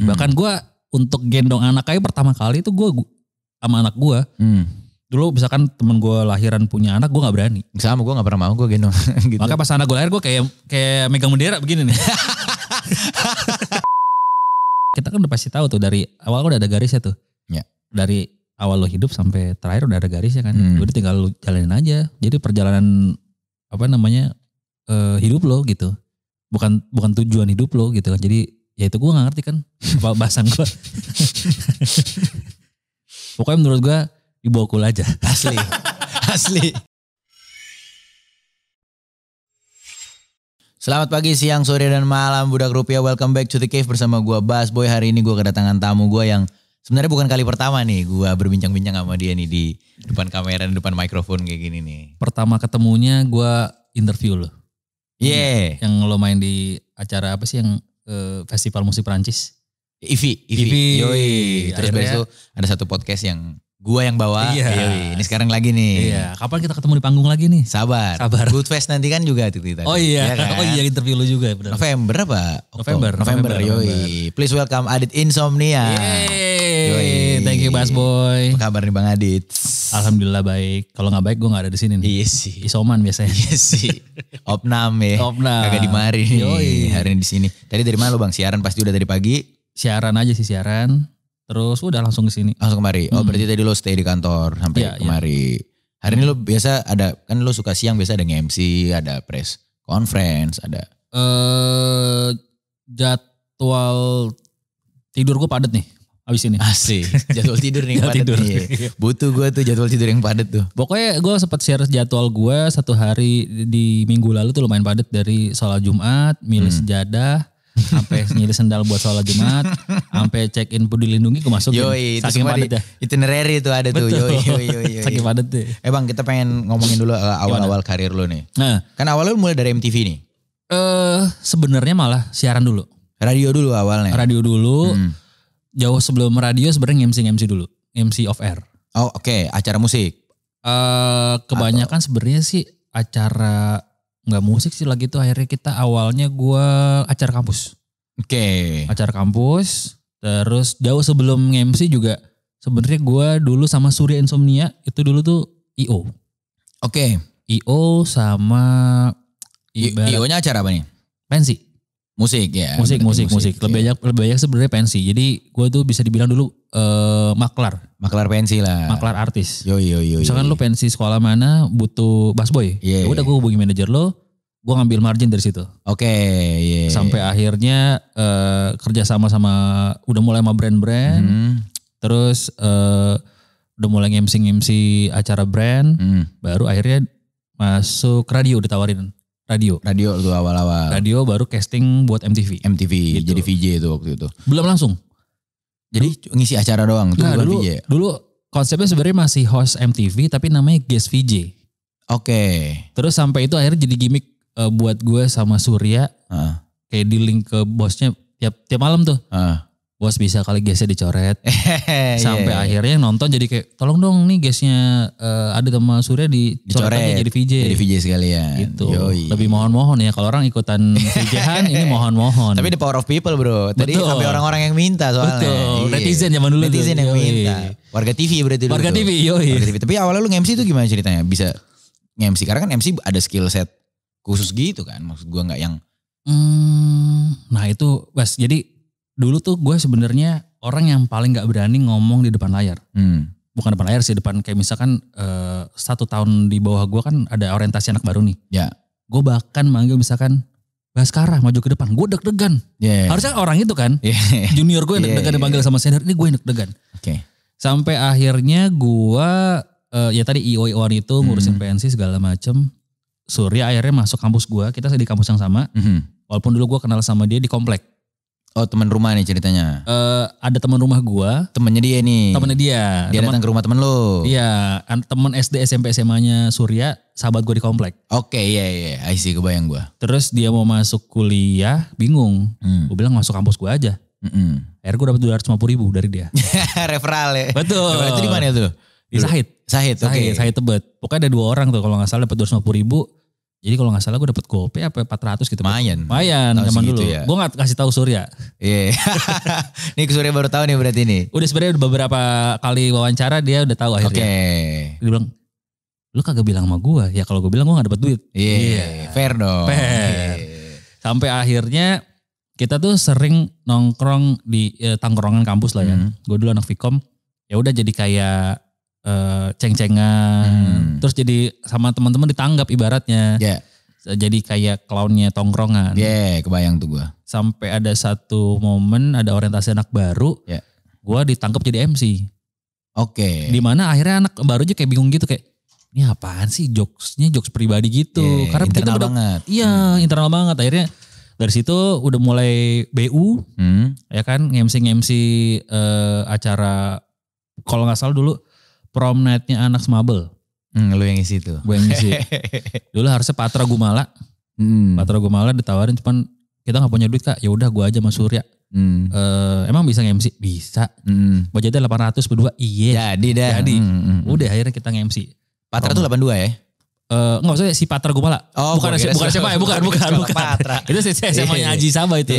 Bahkan gue untuk gendong anak kayak pertama kali itu gue sama anak gue. Dulu misalkan temen gue lahiran punya anak, gue gak berani. Sama, gue gak pernah mau gue gendong. Gitu. Makanya pas anak gue lahir gue kayak megang bendera begini nih. Kita kan udah pasti tahu tuh dari awal udah ada garisnya tuh. Ya. Dari awal lo hidup sampai terakhir udah ada garisnya kan. Udah tinggal lo jalanin aja. Jadi perjalanan hidup lo gitu. Bukan tujuan hidup lo gitu kan. Jadi ya itu gue gak ngerti kan apa bahasan gue. Pokoknya menurut gue dibawa cool aja. Asli. Selamat pagi, siang, sore, dan malam budak rupiah. Welcome back to the cave bersama gue Bas Boy. Hari ini gue kedatangan tamu gue yang sebenarnya bukan kali pertama nih gue berbincang-bincang sama dia nih di depan kamera dan depan mikrofon kayak gini nih. Pertama ketemunya gue interview lo. Yeah. Yang lo main di acara apa sih yang festival musik Perancis? IVI. Yoi. Terus besok itu ada satu podcast yang gue yang bawa. Iya. Yoi. Ini sekarang lagi nih. Iya. Kapan kita ketemu di panggung lagi nih? Sabar. Good Fest nanti kan juga tuh kita. Oh iya. Ya kan? Oh iya, interview lo juga benar. November apa? November. Yoi. Please welcome Adit Insomnia. Yoi. Thank you Bas Boy. Apa kabar nih Bang Adit? Alhamdulillah baik. Kalau gak baik gue gak ada di sini nih. Iya sih. Isoman biasanya. Iya sih. Opnam ya. Opnam. Kagak dimari nih. Yoi. Hari ini di sini. Tadi dari mana lo Bang? Siaran pasti udah dari pagi. Siaran aja sih siaran. Terus udah langsung ke sini. Langsung kemari. Oh berarti tadi lo stay di kantor sampai kemari. Hari ini lo biasa ada, kan lo suka siang biasa ada nge-MC, ada press conference, ada. Jadwal tidur gue padat nih abis ini. Asik. Jadwal tidur nih padat nih. Butuh gue tuh jadwal tidur yang padat tuh. Pokoknya gue sempat share jadwal gue satu hari di minggu lalu tuh lumayan padat. Dari sholat Jumat, milih sejadah, sampai nyilih sendal buat sholat Jumat, sampai check in Peduli Lindungi gue masukin. Yoi, saking padat ya. Itinerary itu ada tuh. Yoi. Saking padat tuh. Bang, kita pengen ngomongin dulu awal-awal karir lo nih. Nah, kan awalnya mulai dari MTV nih. Sebenarnya malah siaran dulu. Radio dulu awalnya. Radio dulu. Jauh sebelum radio sebenarnya MC dulu. MC off air. Oh oke. Acara musik. Kebanyakan sebenarnya sih acara nggak musik sih lagi tuh. Akhirnya kita awalnya gue acara kampus. Oke. Acara kampus. Terus jauh sebelum MC juga sebenarnya gue dulu sama Surya Insomnia itu dulu tuh IO. Oke. IO sama IO-nya acara apa nih? Pensi. Musik ya. Musik. Lebih banyak sebenarnya pensi. Jadi gue tuh bisa dibilang dulu maklar. Maklar pensi lah. Maklar artis. Yoi. Misalkan lo pensi sekolah mana butuh busboy. Yeah. Udah gue hubungi manajer lo. Gue ngambil margin dari situ. Oke. Yeah. Sampai akhirnya kerja sama udah mulai sama brand-brand. Terus udah mulai MC acara brand. Baru akhirnya masuk radio ditawarin. Radio tuh awal-awal. Radio baru casting buat MTV. Gitu. Jadi VJ itu waktu itu. Belum langsung. Jadi ngisi acara doang tuh bukan VJ. Dulu konsepnya sebenarnya masih host MTV tapi namanya guest VJ. Oke. Terus sampai itu akhirnya jadi gimmick buat gue sama Surya. Kayak di-link ke bosnya tiap malam tuh. Bos bisa kali guestnya dicoret. Sampai akhirnya yang nonton jadi kayak tolong dong nih guestnya ada sama Surya dicoret aja jadi VJ. Jadi VJ sekalian. Gitu. Yoi. Lebih mohon-mohon ya kalau orang ikutan VJ-han ini mohon-mohon. Tapi the power of people bro. Tadi sampai orang-orang yang minta soalnya. Betul. Netizen zaman dulu. Netizen yang minta. Warga TV berarti dulu. Warga TV, yoi. Warga TV. Tapi awalnya lu nge-MC itu gimana ceritanya? Bisa nge-MC karena kan MC ada skill set khusus gitu kan. Maksud gue gak yang. Nah itu Bas, jadi dulu tuh gue sebenarnya orang yang paling gak berani ngomong di depan layar. Bukan depan layar sih, depan kayak misalkan 1 tahun di bawah gue kan ada orientasi anak baru nih. Ya. Gue bahkan manggil misalkan Baskara maju ke depan, gue deg-degan. Harusnya orang itu kan, junior gue yang deg-degan dipanggil sama senior, ini gue yang deg-degan. Sampai akhirnya gue, ya tadi IO-IOan itu ngurusin pensi segala macem. Surya akhirnya masuk kampus gue, kita di kampus yang sama. Walaupun dulu gue kenal sama dia di komplek. Oh teman rumah nih ceritanya. Ada teman rumah gua. Temennya dia nih. Temennya dia. Dia datang ke rumah temen lo. Iya. Temen SD SMP SMA-nya Surya. Sahabat gua di komplek. Oke iya. I see, kebayang gua. Terus dia mau masuk kuliah. Bingung. Gua bilang masuk kampus gua aja. Akhirnya gua dapat 250.000 dari dia. Referral ya. Betul. Referral itu di mana tuh? Di Sahid. Sahid oke. Sahid Tebet. Pokoknya ada 2 orang tuh kalau gak salah dapat 250.000. Jadi kalau gak salah gue dapet GoPay apa 400 gitu. Lumayan zaman dulu. Ya. Gue gak kasih tahu Surya. Iya. Nih Surya baru tahu nih berarti nih. Udah sebenarnya beberapa kali wawancara dia udah tahu akhirnya. Dia bilang, lu kagak bilang sama gue. Ya kalau gue bilang gue gak dapet duit. Iya. Fair dong. Fair. Sampai akhirnya kita tuh sering nongkrong di tangkrongan kampus lah ya. Gue dulu anak Vkom. Ya udah jadi kayak ceng-cengan. Terus jadi sama teman-teman ditanggap ibaratnya. Jadi kayak clownnya tongkrongan. Kebayang tuh gue. Sampai ada satu momen ada orientasi anak baru. Gue ditangkap jadi MC. Dimana akhirnya anak baru aja kayak bingung gitu kayak, ini apaan sih jokes pribadi gitu. Karena internal banget. Iya internal banget. Akhirnya dari situ udah mulai BU. Ya kan nge-MC acara kalau gak salah dulu prom night-nya anak Smabel. Lu yang ngisi tuh. Gue yang ngisi. Dulu harusnya Patra Gumala. Patra Gumala ditawarin cuman kita gak punya duit kak. Ya udah gue aja sama Surya. Emang bisa nge-MC? Bisa. Budgetnya 800 berdua. Iya. Jadi. Udah akhirnya kita nge-MC. Patra tuh 82 ya? Enggak maksudnya si Patra Gumala. Bukan siapa ya? Bukan. Patra. Itu SMA-nya Haji Sabah itu.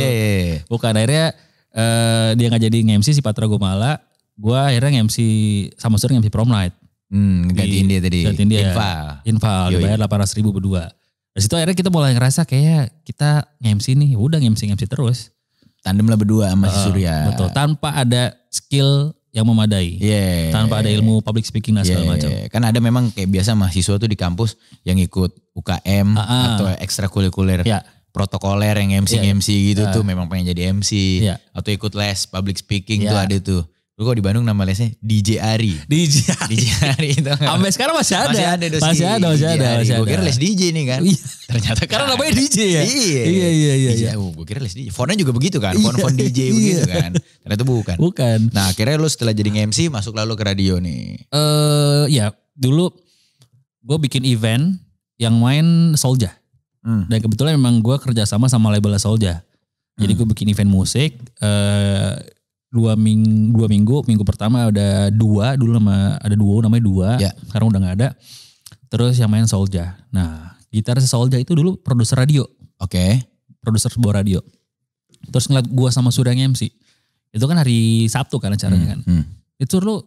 Bukan akhirnya dia gak jadi nge-MC si Patra Gumala. Gue akhirnya nge-MC sama Surya nge-MC prom night. Gantiin dia tadi. Gantiin dia. Infal. Dibayar 800 ribu berdua. Dari situ akhirnya kita mulai ngerasa kayak kita nge-MC nih. Udah nge-MC terus. Tandem lah berdua sama si Surya. Betul. Tanpa ada skill yang memadai. Tanpa ada ilmu public speaking dan segala macam. Kan ada memang kayak biasa mahasiswa tuh di kampus yang ikut UKM atau ekstrakurikuler. Protokoler yang MC gitu tuh memang pengen jadi MC. Atau ikut les public speaking tuh ada tuh. Lu kok di Bandung nama lesnya DJ Ari. DJ Ari itu. Sampai sekarang masih ada. Masih ada. Gue kira les DJ nih kan. Ternyata karena namanya DJ ya. Iya. Gue kira les DJ. Fontnya juga begitu kan. Font DJ begitu kan. Ternyata bukan. Nah akhirnya lu setelah jadi MC masuk lalu ke radio nih. Ya dulu gue bikin event yang main Soulja. Dan kebetulan memang gue kerjasama sama label Soulja. Jadi gue bikin event musik. 2 minggu pertama ada 2 dulu ada duo namanya 2 sekarang udah gak ada. Terus yang main Soulja. Nah gitaris Soulja itu dulu produser radio. Produser sebuah radio. Terus ngeliat gue sama Surya MC. Itu kan hari Sabtu kan acaranya kan. Itu lu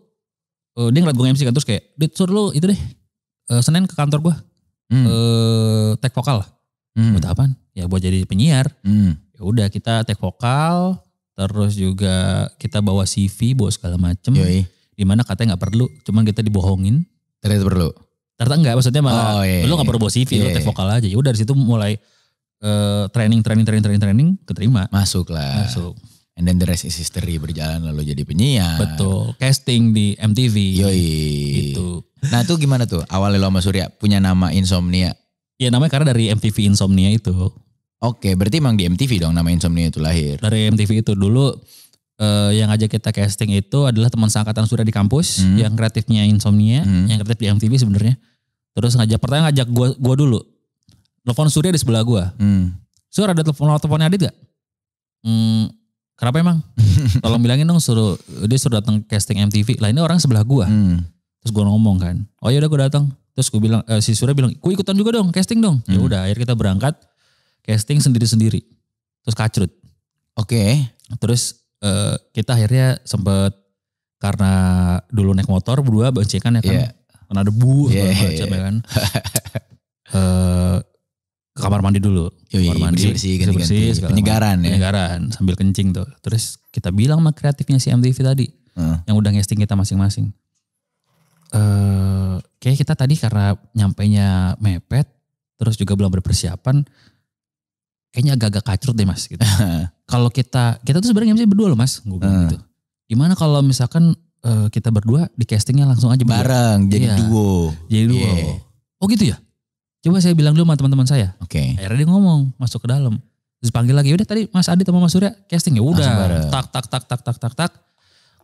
dia ngeliat gue MC kan terus kayak suruh lu itu deh Senin ke kantor gue take vokal. Buat apaan? Ya buat jadi penyiar. Ya udah kita take vokal. Terus juga kita bawa CV, bawa segala macem. Dimana katanya gak perlu, cuman kita dibohongin. Ternyata perlu? Ternyata enggak, maksudnya malah lu gak perlu bawa CV, lu take vokal aja. Udah dari situ mulai training, keterima. Masuk. And then the rest is history, berjalan lalu jadi penyiar. Betul, casting di MTV. Gitu. Nah itu gimana tuh, awalnya lo sama Surya punya nama Insomnia? Ya namanya karena dari MTV Insomnia itu. Berarti emang di MTV dong nama Insomnia itu lahir. Dari MTV itu dulu yang ngajak kita casting itu adalah teman seangkatan Surya di kampus yang kreatifnya Insomnia, yang kreatif di MTV sebenarnya. Terus ngajak gua dulu. Telepon Surya di sebelah gua. Sur ada teleponnya Adit gak? Kenapa emang? Tolong bilangin dong dia suruh datang casting MTV. Lah ini orang sebelah gua. Terus gua ngomong kan. Oh ya udah gua datang. Terus gua bilang si Surya bilang, "Gua ikutan juga dong casting dong." Ya udah akhirnya kita berangkat. Casting sendiri-sendiri. Terus kacrut. Terus kita akhirnya sempet karena dulu naik motor berdua boncengan ya kan. Karena debu macam ya kan. Ke kamar mandi dulu. Kamar mandi. Bersih. Penyegaran sambil kencing tuh. Terus kita bilang sama kreatifnya si MTV tadi. Yang udah casting kita masing-masing. Kayak kita tadi karena nyampainya mepet. Terus juga belum berpersiapan. Kayaknya agak-agak kacrut deh mas gitu. Kalau kita tuh sebenarnya MC berdua loh mas. Gue bilang gitu. Gimana kalau misalkan kita berdua di castingnya langsung aja bareng jadi duo. Oh gitu ya? Coba saya bilang dulu sama teman-teman saya. Akhirnya dia ngomong masuk ke dalam. Terus panggil lagi, udah tadi Mas Adit sama Mas Surya casting ya udah. Tak.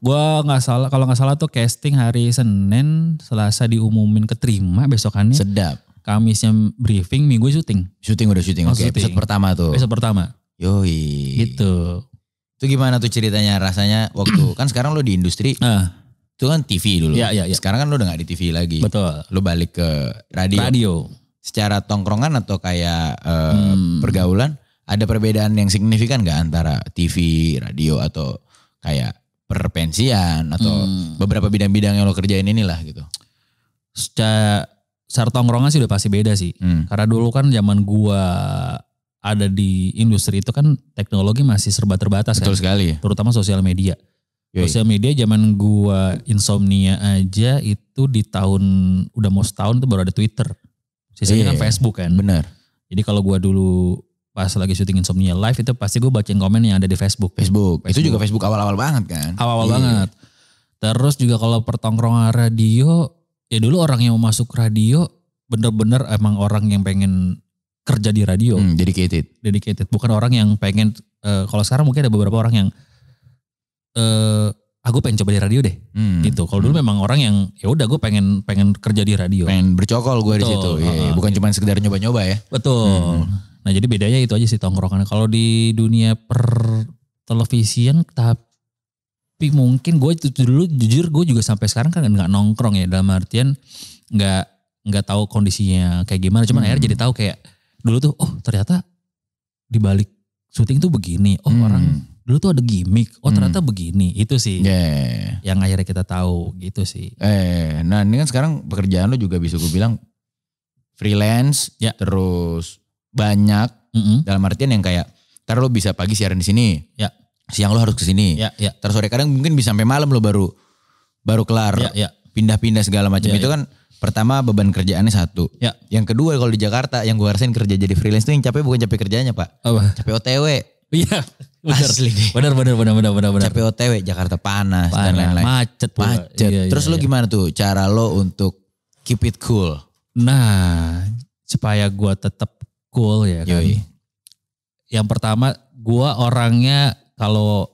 Gua kalau nggak salah tuh casting hari Senin, Selasa diumumin keterima besokannya. Sedap. Kamisnya briefing, Minggu syuting. Udah syuting. Episode pertama tuh. Gitu. Itu gimana tuh ceritanya rasanya waktu kan sekarang lo di industri. Itu kan TV dulu. Iya. Sekarang kan lo udah gak di TV lagi. Betul. Lo balik ke radio. secara tongkrongan atau kayak pergaulan, ada perbedaan yang signifikan gak antara TV, radio atau kayak perpensian atau beberapa bidang-bidang yang lo kerjain inilah gitu? Secara tongkrongan sih udah pasti beda sih. Karena dulu kan zaman gua ada di industri itu kan teknologi masih serba terbatas. Betul sekali. Terutama sosial media. Yoi. Sosial media zaman gua insomnia aja itu di tahun, udah mau setahun itu baru ada Twitter. Sisanya kan Facebook kan. Bener. Jadi kalau gua dulu pas lagi syuting Insomnia Live itu pasti gue bacain komen yang ada di Facebook. Itu juga Facebook awal-awal banget kan. Awal-awal banget. Terus juga kalau pertongkrongan radio, ya dulu orang yang mau masuk radio bener-bener emang orang yang pengen kerja di radio. Dedicated. Bukan orang yang pengen, kalau sekarang mungkin ada beberapa orang yang, aku pengen coba di radio deh. Gitu. Kalau dulu memang orang yang ya udah gue pengen kerja di radio. Pengen bercokol gue di situ. Bukan cuma sekedar nyoba-nyoba ya. Betul. Nah jadi bedanya itu aja sih tongkrongan. Kalau di dunia per televisian, tapi mungkin gue dulu jujur gue juga sampai sekarang kan nggak nongkrong ya, dalam artian nggak tahu kondisinya kayak gimana. Cuman akhirnya jadi tahu kayak dulu tuh, oh ternyata di balik syuting tuh begini. Oh orang dulu tuh ada gimmick. Oh ternyata begini. Itu sih yang akhirnya kita tahu gitu sih. Nah ini kan sekarang pekerjaan lo juga bisa gue bilang freelance, terus banyak, dalam artian yang kayak ntar lo bisa pagi siaran di sini, siang lo harus ke sini, terus sore kadang mungkin bisa sampai malam lo baru kelar, pindah-pindah segala macam. Itu kan pertama beban kerjaannya satu, yang kedua kalau di Jakarta yang gue rasain kerja jadi freelance tuh yang capek bukan capek kerjanya Pak, capek OTW. Iya, asli deh. Benar. Capek OTW, Jakarta panas dan lain-lain. Macet. Terus lo gimana tuh cara lo untuk keep it cool? Nah, supaya gue tetap cool ya kan. Yang pertama gue orangnya kalau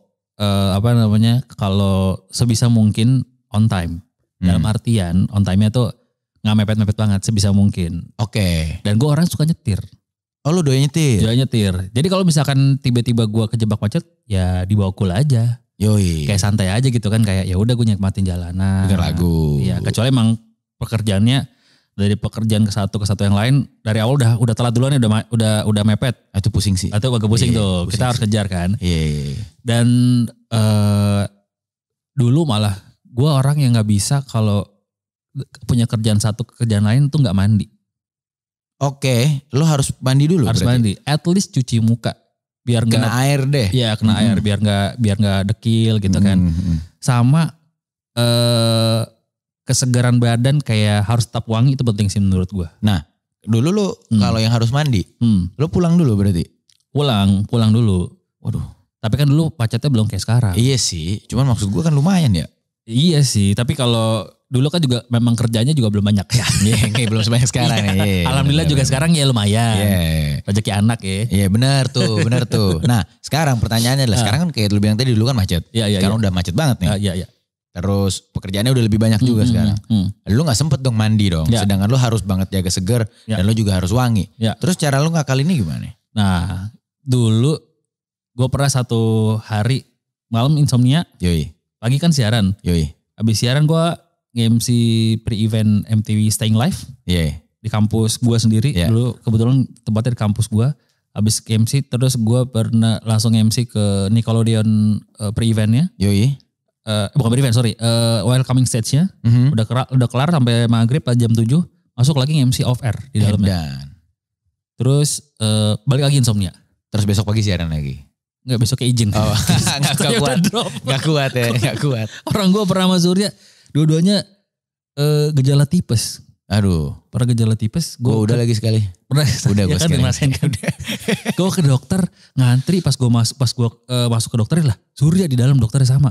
kalau sebisa mungkin on time. Dalam artian on time-nya tuh gak mepet-mepet banget sebisa mungkin. Oke. Dan gue orang suka nyetir. Oh lu doyan nyetir? Doyan nyetir. Jadi kalau misalkan tiba-tiba gue kejebak macet ya dibawa cool aja. Kayak santai aja gitu kan, kayak ya udah gue nikmatin jalanan. Dengar lagu. Iya, kecuali emang pekerjaannya dari pekerjaan ke satu yang lain dari awal udah telat duluan ya, udah mepet. Itu pusing sih. Atau agak pusing tuh. Pusing kita harus kejar kan. Dan dulu malah gue orang yang nggak bisa kalau punya kerjaan satu ke kerjaan lain tuh nggak mandi. Oke, lo harus mandi dulu. Harus berarti mandi. At least cuci muka biar nggak kena air deh. Iya kena air biar nggak dekil gitu kan. Sama kesegaran badan kayak harus tetap wangi, itu penting sih menurut gue. Nah dulu lo kalau yang harus mandi, lo pulang dulu berarti? Pulang dulu. Waduh. Tapi kan dulu macetnya belum kayak sekarang. Iya sih, cuman maksud gue kan lumayan ya. Iya sih, tapi kalau dulu kan juga memang kerjanya juga belum banyak ya. Kayak belum sebanyak sekarang ya. Alhamdulillah juga sekarang ya lumayan. Rezeki anak ya. Iya benar tuh. Nah sekarang pertanyaannya adalah sekarang kan kayak lu bilang tadi dulu kan macet. Sekarang udah macet banget nih. Iya. Terus pekerjaannya udah lebih banyak juga sekarang. Lu gak sempet dong mandi dong. Sedangkan lu harus banget jaga seger dan lu juga harus wangi. Terus cara lu ngakal ini gimana? Nah dulu gue pernah satu hari malam insomnia. Pagi kan siaran. Abis siaran gue nge-MC pre-event MTV Staying Live. Di kampus gue sendiri. Dulu kebetulan tempatnya di kampus gue. Abis MC terus gue pernah langsung MC ke Nickelodeon pre-eventnya. Bukan pre-event sorry. Welcoming stage-nya. Udah kelar sampai maghrib jam 7. Masuk lagi MC off air di dalamnya. Terus balik lagi insomnia. Terus besok pagi siaran lagi? Enggak, besok kayak izin. Gak kuat. Orang gue pernah sama Surya, dua-duanya gejala tipes. Aduh. Pernah gejala tipes. Gue udah lagi sekali. Udah gue kan ngerasain kan. Gue ke dokter ngantri pas gue masuk ke dokter lah. Surya di dalam dokternya sama.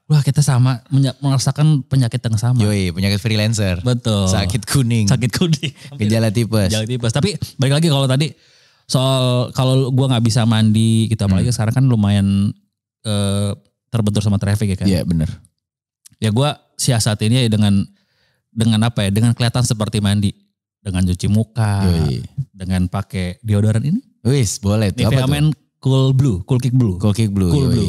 Wah kita sama merasakan penyakit yang sama. Penyakit freelancer. Betul. Sakit kuning. Gejala tipes. Tapi balik lagi kalau tadi soal kalau gue nggak bisa mandi gitu, apalagi sekarang kan lumayan terbentur sama traffic ya kan. Iya benar. Ya gue siasatinnya dengan apa ya? Dengan kelihatan seperti mandi, dengan cuci muka, dengan pakai deodoran ini. Boleh. Nivea Men Cool Kick Blue. Cool Blue.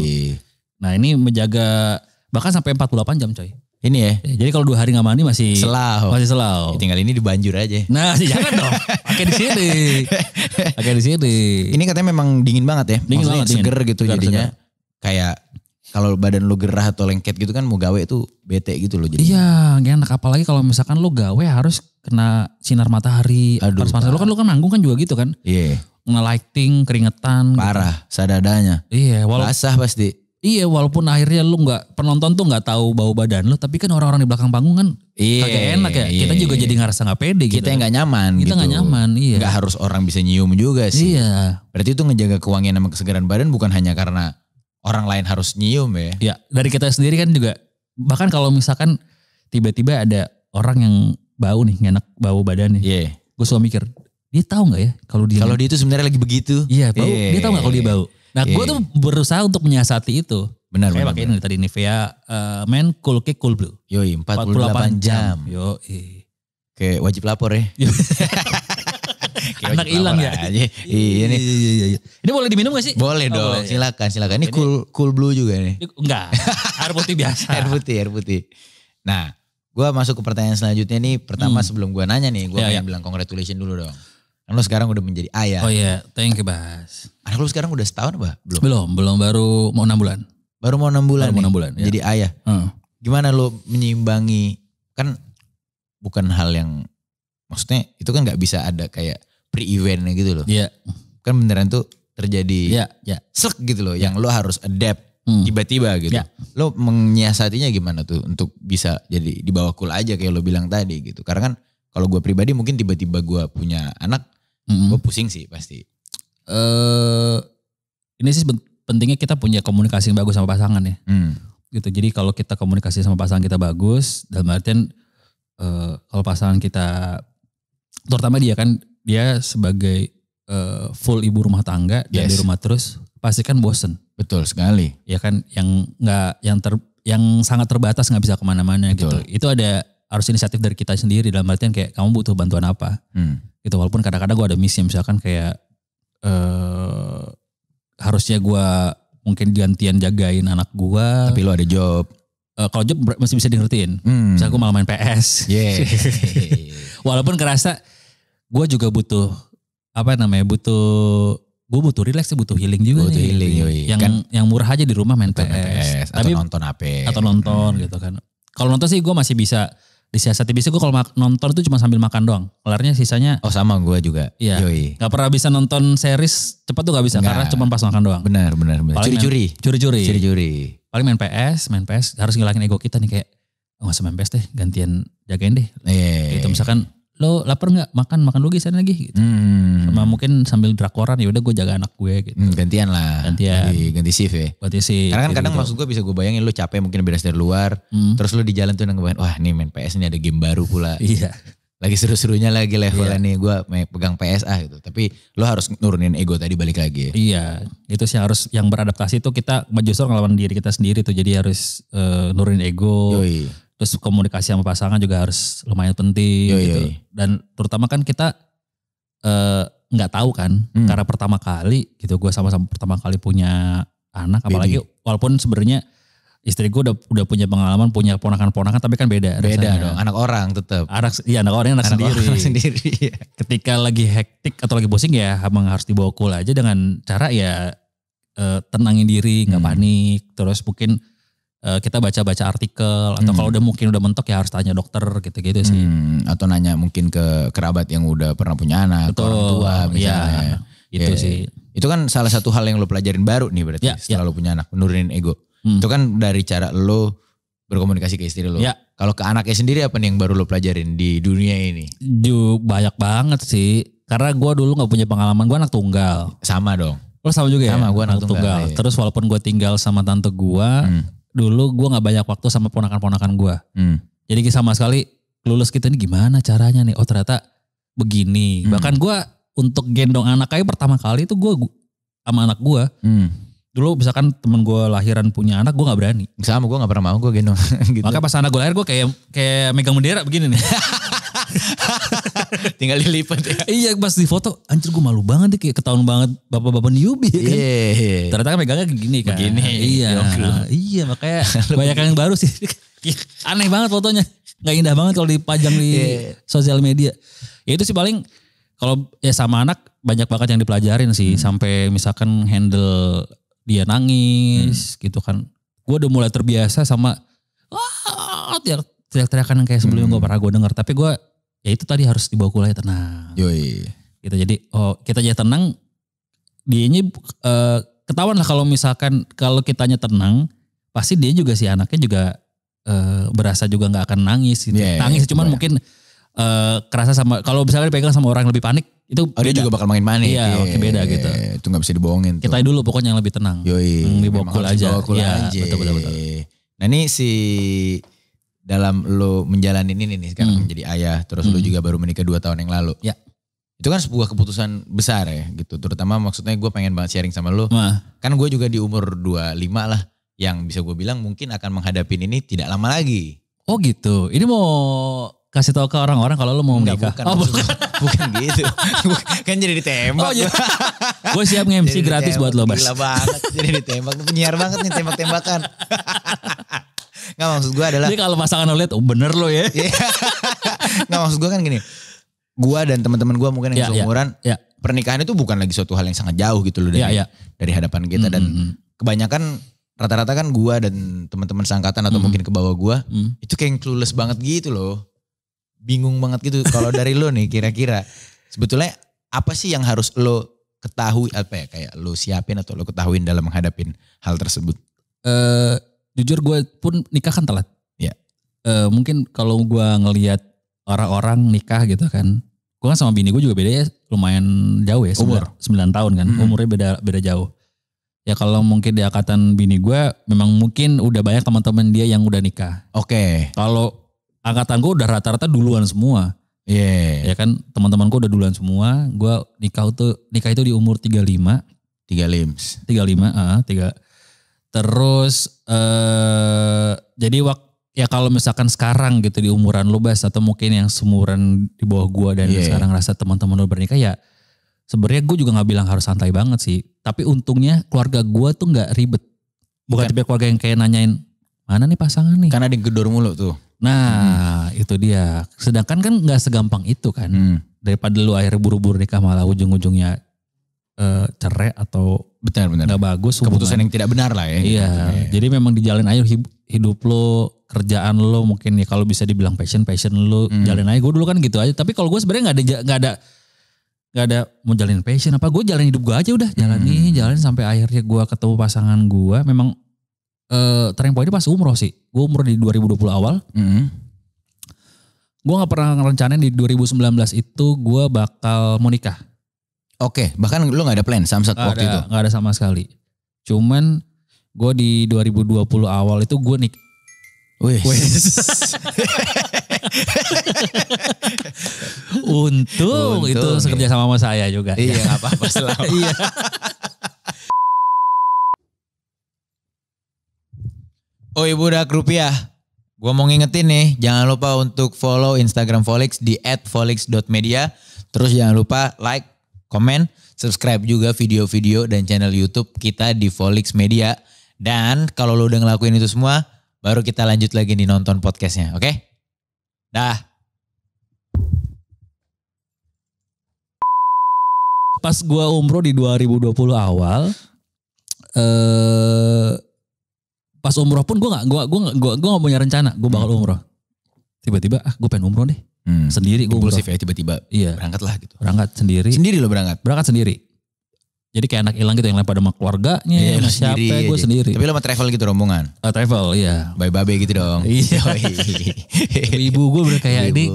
Nah ini menjaga bahkan sampai 48 jam coy. Ini ya. Jadi kalau 2 hari nggak mandi masih selau. Masih selau. Ya, tinggal ini dibanjur aja. Nah, jangan dong. Pakai di sini. Pakai di sini. Ini katanya memang dingin banget ya. Dingin maksudnya banget, seger gitu seger, jadinya. seger. Kayak kalau badan lu gerah atau lengket gitu kan mau gawe tuh bete gitu loh jadi. Iya, gak enak. Apalagi kalau misalkan lu gawe harus kena sinar matahari. Aduh, lu kan manggung kan juga gitu kan. Iya. Nge-lighting, keringetan. Parah, gitu. Sadadanya. Iya, basah pasti. Iya, walaupun akhirnya lu penonton tuh nggak tahu bau badan lu, tapi kan orang-orang di belakang panggung kan kagak enak ya. Kita juga jadi ngerasa nggak pede gitu. Kita nggak nyaman. Kita nggak nyaman, iya. Nggak harus orang bisa nyium juga sih. Iya. Berarti itu ngejaga kewangian sama kesegaran badan bukan hanya karena orang lain harus nyium ya. Iya, dari kita sendiri kan juga. Bahkan kalau misalkan tiba-tiba ada orang yang bau nih, nggak enak bau badannya. Iya. Gue suka mikir, dia tahu nggak ya kalau dia itu sebenarnya lagi begitu. Iya, bau. Dia tahu nggak kalau dia bau. Nah, gue tuh berusaha untuk menyiasati itu. Benar. Saya pakai ini tadi Nivea Men Cool Kick Cool Blue. Yoi, 48 jam. Yoi. Kayak wajib lapor ya. Anak hilang ya. Iya nih. Iya. Ini boleh diminum gak sih? Boleh dong, boleh. Silakan. Ini cool blue juga nih. Enggak, air putih biasa. Air putih. Nah, gue masuk ke pertanyaan selanjutnya nih. Pertama sebelum gue nanya nih, gue pengen bilang congratulations dulu dong. Kan lo sekarang udah menjadi ayah. Oh iya, thank you Bas. Anak lo sekarang udah setahun apa? Belum, baru mau 6 bulan. Baru mau 6 bulan baru nih, 6 bulan, ya. Jadi ayah. Gimana lo menyeimbangi, kan bukan hal yang, maksudnya itu kan gak bisa ada kayak pre-eventnya gitu loh. Iya. Kan beneran tuh terjadi slek gitu loh, yang lo harus adapt tiba-tiba gitu. Ya. Lo menyiasatinya gimana tuh untuk bisa jadi dibawa cool aja kayak lo bilang tadi gitu. Karena kan kalau gue pribadi mungkin tiba-tiba gue punya anak, gue pusing sih pasti. Ini sih pentingnya kita punya komunikasi yang bagus sama pasangan ya. Gitu. Jadi kalau kita komunikasi sama pasangan kita bagus, dalam artian kalau pasangan kita, terutama dia sebagai full ibu rumah tangga dan di rumah terus, pasti kan bosen. Betul sekali. Ya kan, yang sangat terbatas nggak bisa kemana-mana gitu. Itu harus inisiatif dari kita sendiri, dalam artian kayak kamu butuh bantuan apa. Gitu, walaupun kadang-kadang gue ada miss yang misalkan kayak harusnya gue mungkin gantian jagain anak gue. Tapi lo ada job. Kalau job masih bisa di ngertiin. Misalnya gue malah main PS. Walaupun kerasa gue juga butuh butuh relax, butuh healing juga. Butuh healing, yang murah aja di rumah main PS. Atau nonton HP. Atau nonton gitu kan. Kalau nonton sih gue masih bisa disiasati. Bisa gue kalau nonton itu cuma sambil makan doang. Kelarnya sisanya. Oh sama gue juga. Iya. Gak pernah bisa nonton series cepat tuh gak bisa. Karena cuma pas makan doang. Benar. Curi-curi. Paling main PS harus ngilangin ego kita nih kayak, gak usah main PS deh, gantian jagain deh. Gitu misalkan, lo lapar nggak makan dulu sana lagi gitu. Sama mungkin sambil drakoran ya udah gue jaga anak gue gitu. Gantian ganti shift ya. Karena kan kadang maksud gue bisa gue bayangin lo capek mungkin beres dari luar, terus lo di jalan tuh ngebayangin, wah nih main PS ini ada game baru pula. Iya. Lagi seru-serunya lagi levelnya nih gue pegang PSA gitu. Tapi lo harus nurunin ego tadi balik lagi. Iya, itu sih harus yang beradaptasi tuh kita justru ngelawan diri kita sendiri tuh, jadi harus nurunin ego. Terus komunikasi sama pasangan juga harus lumayan penting gitu. Dan terutama kan kita nggak tahu kan, karena pertama kali gitu, gue sama-sama pertama kali punya anak, apalagi walaupun sebenarnya istri gue udah punya pengalaman, punya ponakan-ponakan, tapi kan beda rasanya. Dong, anak orang tetap. Anak orang sendiri. Ketika lagi hektik atau lagi pusing ya emang harus dibawa cool aja dengan cara ya tenangin diri, nggak panik, terus mungkin kita baca-baca artikel atau kalau udah mentok ya harus tanya dokter gitu-gitu sih. Atau nanya mungkin ke kerabat yang udah pernah punya anak, ke orang tua misalnya. Itu sih. Itu kan salah satu hal yang lo pelajarin baru nih berarti setelah lo punya anak, menurunin ego. Itu kan dari cara lo berkomunikasi ke istri lo. Kalau ke anaknya sendiri apa nih yang baru lo pelajarin di dunia ini? Banyak banget sih. Karena gue dulu gak punya pengalaman, gue anak tunggal. Sama dong. Lo sama juga ya? Sama, gue anak tunggal. Terus walaupun gue tinggal sama tante gue, dulu gue gak banyak waktu sama ponakan-ponakan gue. Jadi sama sekali lulus kita ini gimana caranya nih? Oh ternyata begini. Bahkan gue untuk gendong anak kayak pertama kali itu gue sama anak gue. Dulu misalkan temen gue lahiran punya anak, gue gak berani. Sama, gue gak pernah mau gue gendong. Gitu. Makanya pas anak gue lahir gue kayak megang bendera begini nih. Tinggal dilipat ya. Iya, pas di foto, anjir gue malu banget nih, kayak ketahuan banget bapak-bapak newbie kan. Ternyata kan megangnya gini kan. Begini. Iya, makanya banyak yang baru sih. Aneh banget fotonya. Gak indah banget kalau dipajang di sosial media. Ya itu sih paling kalau ya sama anak banyak banget yang dipelajarin sih. Sampai misalkan handle dia nangis gitu kan. Gue udah mulai terbiasa sama teriak-teriakan yang kayak sebelumnya gue pernah gue denger. Tapi gue ya itu tadi harus dibawa kulai tenang. Yoi. Gitu, jadi kita aja tenang. Dianya ketahuan lah kalau misalkan kalau kitanya tenang. Pasti dia juga si anaknya juga berasa juga gak akan nangis gitu. Nangis cuman mungkin kerasa sama kalau misalnya dipegang sama orang yang lebih panik itu dia juga bakal makin panik. Iya, beda gitu. Itu gak bisa dibohongin tuh. Kita dulu pokoknya yang lebih tenang. Yoi. Dibawa cool aja. Iya, betul. Nah ini dalam lo menjalani ini nih sekarang menjadi ayah. Terus lo juga baru menikah 2 tahun yang lalu. Ya. Itu kan sebuah keputusan besar ya gitu. Terutama maksudnya gue pengen banget sharing sama lo. Kan gue juga di umur 25 lah. Yang bisa gue bilang mungkin akan menghadapi ini tidak lama lagi. Oh gitu. Ini mau kasih tahu ke orang-orang kalau lo mau menikah. Bukan gitu. Kan jadi ditembak. Gue siap nge-MC gratis buat lo, Bas. Gila banget jadi ditembak. Penyiar banget nih tembak-tembakan. Nggak, maksud gue adalah. Jadi kalau pasangan lo lihat, bener lo ya. Nggak, maksud gue kan gini. Gue dan teman-teman gue mungkin yang seumuran. Pernikahan itu bukan lagi suatu hal yang sangat jauh gitu loh dari hadapan kita. Dan kebanyakan rata-rata kan gue dan teman-teman seangkatan atau mungkin ke bawah gue. Itu kayak clueless banget gitu loh. Bingung banget gitu. Kalau dari lo nih kira-kira sebetulnya apa sih yang harus lo ketahui, apa ya, kayak lo siapin atau lo ketahuin dalam menghadapin hal tersebut? Jujur gue pun nikah kan telat. Ya. Mungkin kalau gue ngelihat orang-orang nikah gitu kan. Gue kan sama bini gue juga bedanya lumayan jauh ya. Umur 9 tahun kan. Umurnya beda jauh. Ya kalau mungkin di angkatan bini gue memang mungkin udah banyak teman-teman dia yang udah nikah. Oke. Kalau angkatan gue udah rata-rata duluan semua. Iya. Ya kan teman-teman gue udah duluan semua. Gue nikah itu di umur 35. 35. Terus jadi ya kalau misalkan sekarang gitu di umuran lo, Bas, atau mungkin yang seumuran di bawah gue dan sekarang rasa teman-teman lo bernikah, ya sebenarnya gue juga gak bilang harus santai banget sih. Tapi untungnya keluarga gue tuh gak ribet. Bukan tipe keluarga yang kayak nanyain, mana nih pasangan nih? Karena digedor mulu tuh. Nah itu dia. Sedangkan kan gak segampang itu kan. Daripada lu akhirnya buru-buru nikah malah ujung-ujungnya cerai atau benar gak bagus. Keputusan yang tidak benar lah ya. Iya. Jadi memang dijalin aja hidup lo, kerjaan lo, mungkin ya kalau bisa dibilang passion lo, jalin aja. Gue dulu kan gitu aja. Tapi kalau gue sebenarnya gak ada mau jalin passion apa, gue jalan hidup gue aja udah. Jalanin sampai akhirnya gue ketemu pasangan gue. Memang turning point pas umroh sih. Gue umroh di 2020 awal. Gue gak pernah ngerencanain di 2019 itu gue bakal mau nikah. Oke, bahkan lu gak ada plan samsat waktu itu? Gak ada sama sekali. Cuman gue di 2020 awal itu gue nikah. Untung itu sekerja sama saya juga. Iya, gak apa-apa selama. Iya. Oh ibu budak rupiah, gue mau ngingetin nih, jangan lupa untuk follow Instagram Volix di @volix.media. Terus jangan lupa like, komen, subscribe juga video-video dan channel YouTube kita di Volix Media. Dan kalau lo udah ngelakuin itu semua, baru kita lanjut lagi nih nonton podcastnya, oke? Dah. Pas gue umroh di 2020 awal, pas umroh pun gue nggak punya rencana gue bakal umroh. Tiba-tiba gue pengen umroh deh. Sendiri gue impulsif ya tiba-tiba. Iya. Berangkat lah gitu. Berangkat sendiri. Sendiri lo berangkat? Berangkat sendiri. Jadi kayak anak hilang gitu yang lain pada sama keluarganya, sama siapa, gue sendiri. Tapi lo mau travel gitu rombongan? Travel, iya. Babe gitu dong. Iya. Ibu gue bener kayak ini,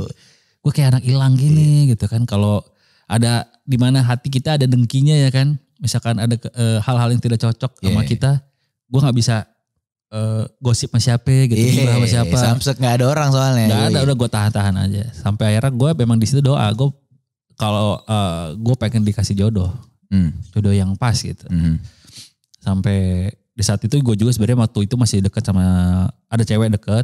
gue kayak anak hilang gini gitu kan. Kalau ada di mana hati kita ada dengkinya ya kan. Misalkan ada hal-hal yang tidak cocok sama kita, gue nggak bisa gosip sama siapa gitu, gibah sama siapa. Samsek nggak ada orang soalnya. Nggak ada, udah gue tahan aja. Sampai akhirnya gue memang di situ doa, gue kalau gue pengen dikasih jodoh. Jodoh yang pas gitu. Sampai di saat itu gue juga sebenarnya waktu itu masih deket sama ada cewek deket.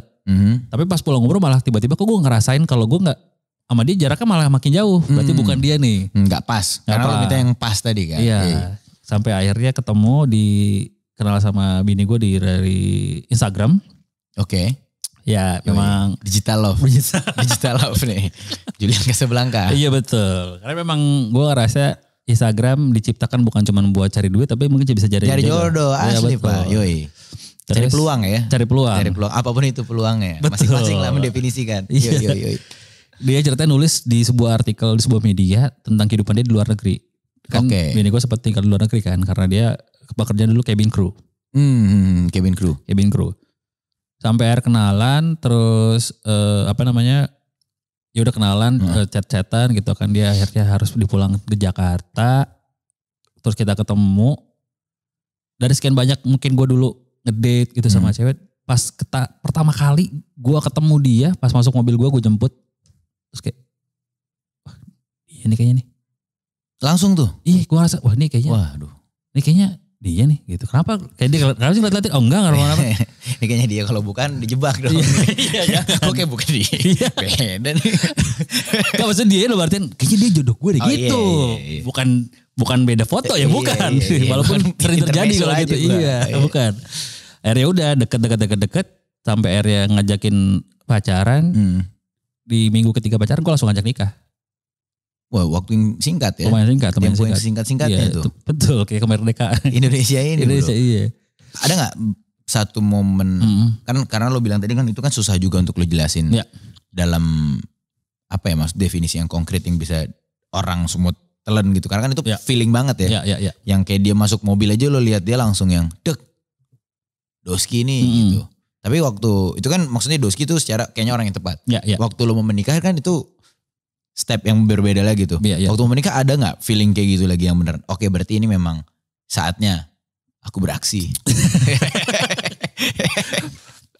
Tapi pas pulang umroh malah tiba-tiba kok gue ngerasain kalau gue nggak sama dia jaraknya malah makin jauh. Berarti bukan dia nih. Nggak pas. Karena lo minta yang pas tadi kan. Iya. Sampai akhirnya ketemu kenal sama bini gue dari Instagram. Oke. Ya memang. Digital love. Digital love nih. Julian Casablanca. Iya betul. Karena memang gue ngerasa Instagram diciptakan bukan cuma buat cari duit, tapi mungkin bisa cari jodoh. Asli ya, Pak. Yoi. Cari peluang ya. Cari peluang. Apapun itu peluangnya. Masing-masing lah mendefinisikan. Yoi. Dia ceritanya nulis di sebuah artikel di sebuah media tentang kehidupan dia di luar negeri. Kan bini gue sempat tinggal di luar negeri kan. Karena dia pekerjaan dulu cabin crew. Cabin crew. Sampai akhir kenalan terus ya udah kenalan chat-chatan gitu kan, dia akhirnya harus dipulang ke Jakarta. Terus kita ketemu. Dari sekian banyak mungkin gue dulu ngedate gitu sama cewek. Pas pertama kali gue ketemu dia, pas masuk mobil gue jemput. Terus kayak wah ini kayaknya nih. Langsung tuh? Iya gue ngerasa wah ini kayaknya. Waduh. Ini kayaknya dia nih gitu. Kenapa? Kayak dia kenapa sih ngeliat-liatin? Oh enggak apa-apa. Ini kayaknya dia, kalau bukan dijebak dong. Iya. Oke bukan dia. Beda nih. Gak maksud dia lo berarti kayaknya dia jodoh gue deh gitu. Iya. Bukan beda foto ya bukan. Walaupun sering terjadi kalau gitu. Iya bukan. Akhirnya udah deket. Sampai akhirnya ngajakin pacaran. Di minggu ketiga pacaran gue langsung ngajak nikah. Wah, waktu yang singkat ya. Lumayan singkat. Singkat-singkatnya itu. Betul, kayak kemerdekaan. Indonesia ini. Iya. Ada gak satu momen, kan karena lo bilang tadi kan itu kan susah juga untuk lo jelasin. Ya. Dalam apa ya mas, definisi yang konkret yang bisa orang semut telan gitu. Karena kan itu feeling banget ya. Ya. Yang kayak dia masuk mobil aja lo lihat dia langsung yang dek. Doski nih gitu. Tapi waktu, itu kan maksudnya Doski itu secara kayaknya orang yang tepat. Ya. Waktu lo mau menikah kan itu step yang berbeda lagi tuh. Ya. Waktu menikah ada gak feeling kayak gitu lagi yang bener? Oke berarti ini memang saatnya aku beraksi.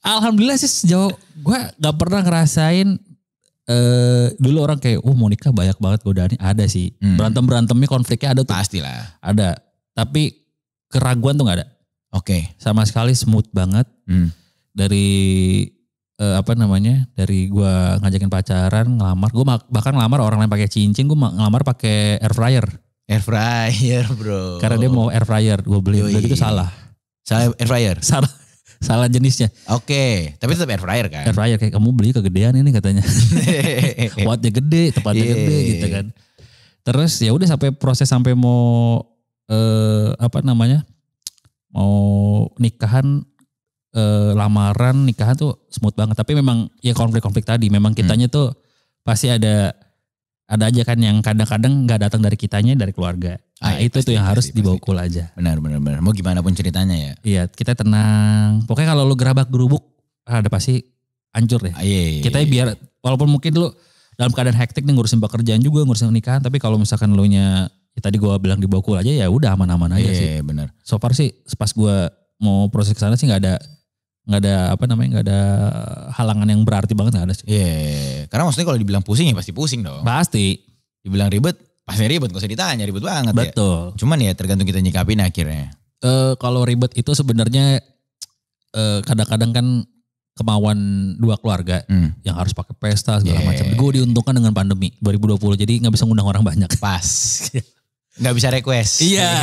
Alhamdulillah sih sejauh gue gak pernah ngerasain dulu orang kayak mau nikah banyak banget godaannya. Ada sih. Berantem-berantemnya konfliknya ada tuh. Pastilah. Ada. Tapi keraguan tuh gak ada. Oke. Sama sekali smooth banget. Dari dari gue ngajakin pacaran, ngelamar, gue bahkan ngelamar orang lain pakai cincin, gue ngelamar pakai air fryer bro, karena dia mau air fryer, gue beli. Udah gitu salah air fryer, salah jenisnya. Oke, tapi tetap air fryer kan? Air fryer kayak kamu beli kegedean ini katanya. Wattnya gede, tempatnya gede gitu kan. Terus ya udah sampai mau mau nikahan. Lamaran nikahan tuh smooth banget, tapi memang ya konflik-konflik tadi memang kitanya tuh pasti ada aja kan yang kadang-kadang nggak datang dari kitanya, dari keluarga. Nah itu tuh yang harus dibawa cool aja. Benar. Mau gimana pun ceritanya ya. Iya kita tenang. Pokoknya kalau lu gerabak gerubuk ada pasti hancur deh. Kita biar walaupun mungkin lu dalam keadaan hektik nih ngurusin pekerjaan juga, ngurusin nikahan, tapi kalau misalkan lu nya ya tadi gue bilang dibawa cool aja ya udah aman-aman aja sih. Iya benar. So far sih pas gue mau proses kesana sih nggak ada halangan yang berarti banget, nggak ada sih. Iya, karena maksudnya kalau dibilang pusing ya pasti pusing dong. Pasti. Dibilang ribet, pasti ribet, gak usah ditanya, ribet banget. Betul. Ya. Cuman ya tergantung kita nyikapin akhirnya. Kalau ribet itu sebenarnya kadang-kadang kan kemauan dua keluarga yang harus pakai pesta segala macam. Gue diuntungkan dengan pandemi 2020, jadi nggak bisa ngundang orang banyak. Pas. Nggak bisa request. Iya,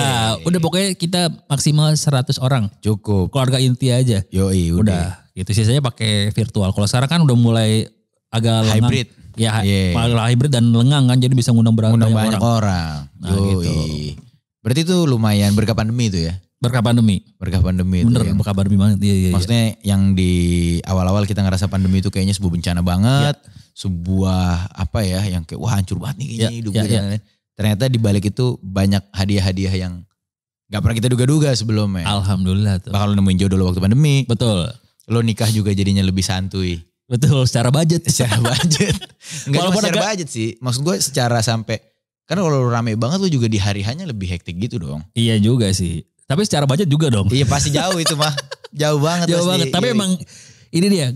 udah pokoknya kita maksimal 100 orang. Cukup. Keluarga inti aja. Yoi, udah. Gitu sisanya pakai virtual. Kalau sekarang kan udah mulai agak lengang. Hybrid. Ya, hybrid dan lengang kan, jadi bisa ngundang banyak orang. Nah, gitu. Berarti itu lumayan berkah pandemi itu ya? Berkah pandemi. Bener, berkah pandemi banget. Iya. Maksudnya yang di awal-awal kita ngerasa pandemi itu kayaknya sebuah bencana banget. Ya. Sebuah apa ya, yang kayak wah hancur banget nih kayaknya hidup kita. Ternyata di balik itu banyak hadiah-hadiah yang gak pernah kita duga-duga sebelumnya. Alhamdulillah tuh. Bakal nemuin jodoh lo waktu pandemi. Betul. Lo nikah juga jadinya lebih santuy. Betul, secara budget. Enggak cuma secara budget sih. Maksud gue secara sampai, karena kalau rame banget lo juga di hari-harinya lebih hektik gitu dong. Iya juga sih. Tapi secara budget juga dong. Iya pasti jauh itu mah. Jauh banget. Tapi emang ini dia.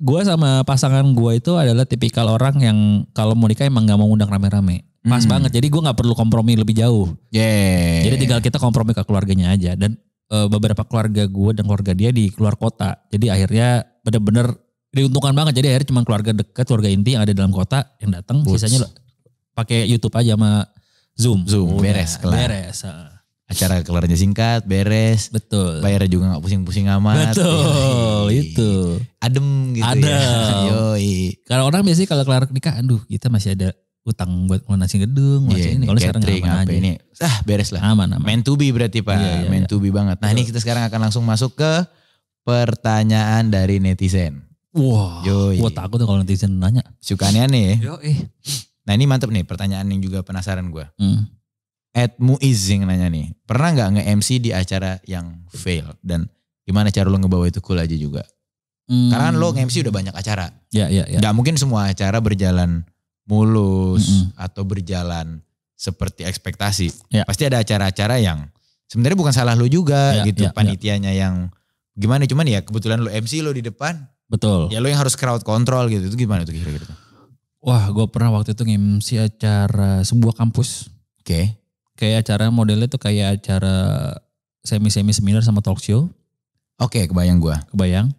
Gue sama pasangan gue itu adalah tipikal orang yang kalau mau nikah emang gak mau undang rame-rame. Pas banget, jadi gue gak perlu kompromi lebih jauh. Jadi tinggal kita kompromi ke keluarganya aja. Dan beberapa keluarga gue dan keluarga dia di keluar kota. Jadi akhirnya bener-bener diuntungkan banget. Jadi akhirnya cuma keluarga dekat, keluarga inti yang ada dalam kota yang datang. Sisanya pakai YouTube aja sama Zoom. Beres. Acara kelarnya singkat, beres. Betul. Bayarnya juga gak pusing-pusing amat. Betul, itu. adem gitu Adem. ya. Yoi. Kalau orang biasanya kalau kelar nikah, aduh kita masih ada utang buat lunasin gedung, lunasin ini. Kalau sekarang aman aja. Ini, beres lah. Aman. Meant to be berarti Pak. Meant to be banget. Nah ini kita sekarang akan langsung masuk ke pertanyaan dari netizen. Wah, gue takut tuh kalau netizen nanya. Suka aneh-aneh ya. Yoi. Nah ini mantep nih pertanyaan yang juga penasaran gue. Ed Muiz yang nanya nih. Pernah gak nge-MC di acara yang fail? Dan gimana cara lo ngebawa itu cool aja juga? Karena kan lo nge-MC udah banyak acara. Ya. Gak mungkin semua acara berjalan mulus atau berjalan seperti ekspektasi. Ya. Pasti ada acara-acara yang sebenarnya bukan salah lo juga gitu. Panitianya yang gimana, cuman ya kebetulan lo MC, lo di depan. Betul. Ya lo yang harus crowd control gitu. Itu gimana tuh kira-kira? Wah, gue pernah waktu itu nge-MC acara sebuah kampus. Oke. Kayak acara modelnya tuh kayak acara semi-semi seminar sama talk show. Oke, kebayang gue. Kebayang.